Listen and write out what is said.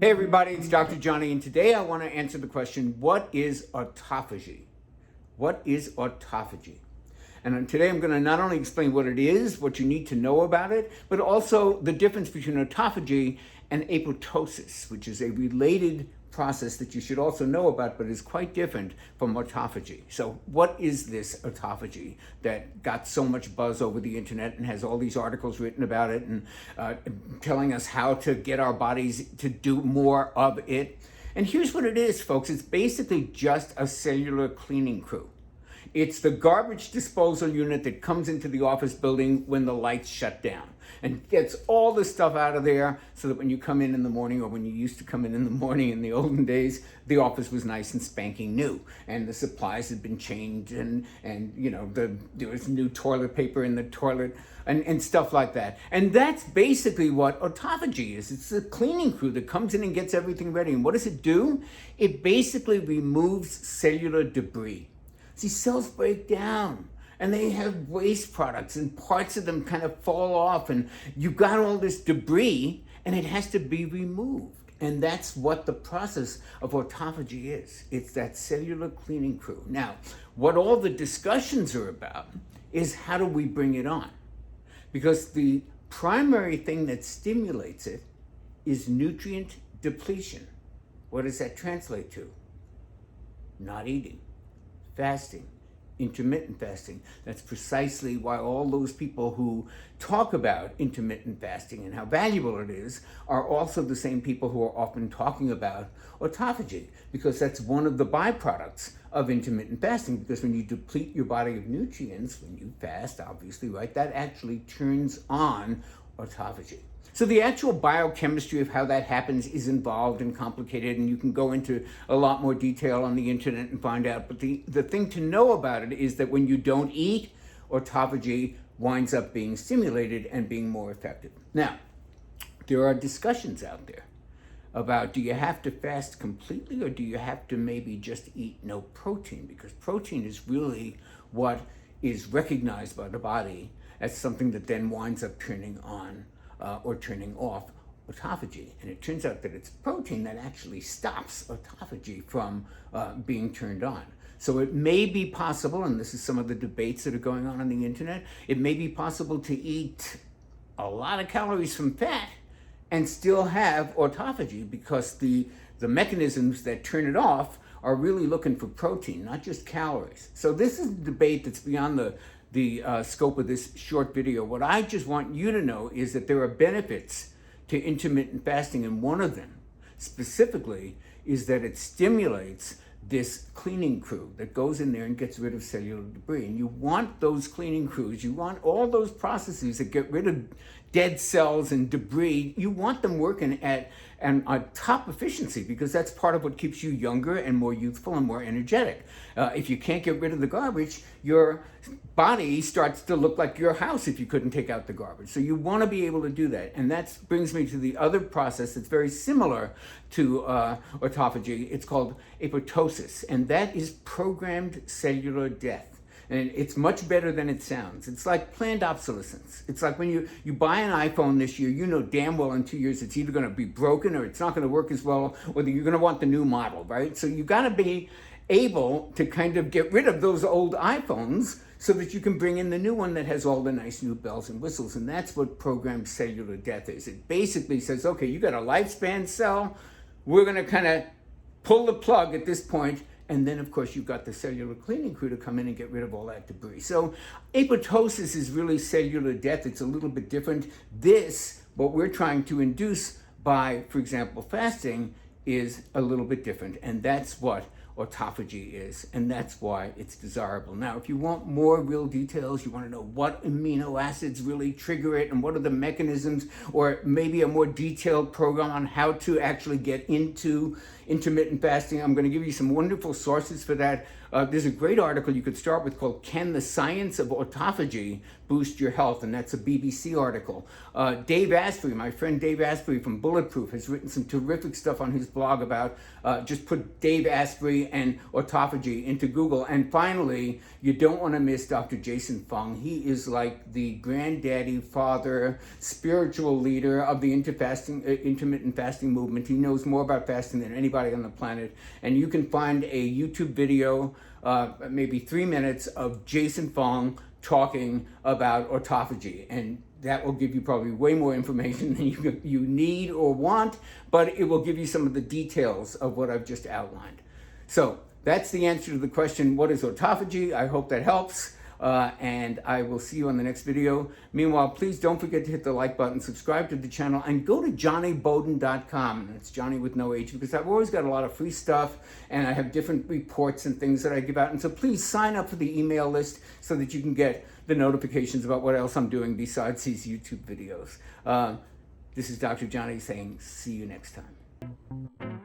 Hey everybody, it's Dr. Jonny, and today I want to answer the question, what is autophagy? What is autophagy? And today I'm going to not only explain what it is, what you need to know about it, but also the difference between autophagy and apoptosis, which is a related process that you should also know about, but is quite different from autophagy. So what is this autophagy that got so much buzz over the internet and has all these articles written about it and telling us how to get our bodies to do more of it? And here's what it is, folks. It's basically just a cellular cleaning crew. It's the garbage disposal unit that comes into the office building when the lights shut down and gets all the stuff out of there so that when you come in the morning, or when you used to come in the morning in the olden days, the office was nice and spanking new and the supplies had been changed and you know, there was new toilet paper in the toilet and stuff like that. And that's basically what autophagy is. It's the cleaning crew that comes in and gets everything ready. And what does it do? It basically removes cellular debris. See, cells break down and they have waste products and parts of them kind of fall off and you've got all this debris and it has to be removed. And that's what the process of autophagy is. It's that cellular cleaning crew. Now, what all the discussions are about is how do we bring it on? Because the primary thing that stimulates it is nutrient depletion. What does that translate to? Not eating. Fasting, intermittent fasting. That's precisely why all those people who talk about intermittent fasting and how valuable it is are also the same people who are often talking about autophagy, because that's one of the byproducts of intermittent fasting. Because when you deplete your body of nutrients, when you fast, obviously, right, that actually turns on autophagy. So the actual biochemistry of how that happens is involved and complicated, and you can go into a lot more detail on the internet and find out. But the thing to know about it is that when you don't eat, autophagy winds up being stimulated and being more effective. Now, there are discussions out there about, do you have to fast completely, or do you have to maybe just eat no protein? Because protein is really what is recognized by the body as something that then winds up turning on or turning off autophagy. And it turns out that it's protein that actually stops autophagy from being turned on. So it may be possible, and this is some of the debates that are going on the internet, it may be possible to eat a lot of calories from fat and still have autophagy, because the mechanisms that turn it off are really looking for protein, not just calories. So this is a debate that's beyond the scope of this short video. What I just want you to know is that there are benefits to intermittent fasting, and one of them specifically is that it stimulates this cleaning crew that goes in there and gets rid of cellular debris. And you want those cleaning crews, you want all those processes that get rid of dead cells and debris, you want them working at top efficiency, because that's part of what keeps you younger and more youthful and more energetic. If you can't get rid of the garbage, your body starts to look like your house if you couldn't take out the garbage. So you want to be able to do that. And that brings me to the other process that's very similar to autophagy. It's called apoptosis, and that is programmed cellular death. And it's much better than it sounds. It's like planned obsolescence. It's like when you buy an iPhone this year, you know damn well in 2 years it's either going to be broken or it's not going to work as well, or you're going to want the new model, right? So you got to be able to kind of get rid of those old iPhones so that you can bring in the new one that has all the nice new bells and whistles. And that's what programmed cellular death is. It basically says, okay, you got a lifespan cell, we're going to kind of pull the plug at this point. And then, of course, you've got the cellular cleaning crew to come in and get rid of all that debris. So apoptosis is really cellular death. It's a little bit different. This, what we're trying to induce by, for example, fasting, is a little bit different. And that's what autophagy is, and that's why it's desirable. Now, if you want more real details, you want to know what amino acids really trigger it and what are the mechanisms, or maybe a more detailed program on how to actually get into intermittent fasting. I'm going to give you some wonderful sources for that. There's a great article you could start with called Can the Science of Autophagy Boost Your Health? And that's a BBC article. Dave Asprey, my friend Dave Asprey from Bulletproof, has written some terrific stuff on his blog about, just put Dave Asprey and autophagy into Google. And finally, you don't want to miss Dr. Jason Fung. He is like the granddaddy, father, spiritual leader of the intermittent fasting movement. He knows more about fasting than anybody on the planet. And you can find a YouTube video, maybe 3 minutes, of Jason Fung talking about autophagy, and that will give you probably way more information than you need or want, but it will give you some of the details of what I've just outlined. So that's the answer to the question, what is autophagy? I hope that helps, and I will see you on the next video. Meanwhile, please don't forget to hit the like button, subscribe to the channel, and go to JonnyBowden.com. It's Johnny with no H, because I've always got a lot of free stuff, and I have different reports and things that I give out. And so please sign up for the email list so that you can get the notifications about what else I'm doing besides these YouTube videos. This is Dr. Johnny saying, see you next time.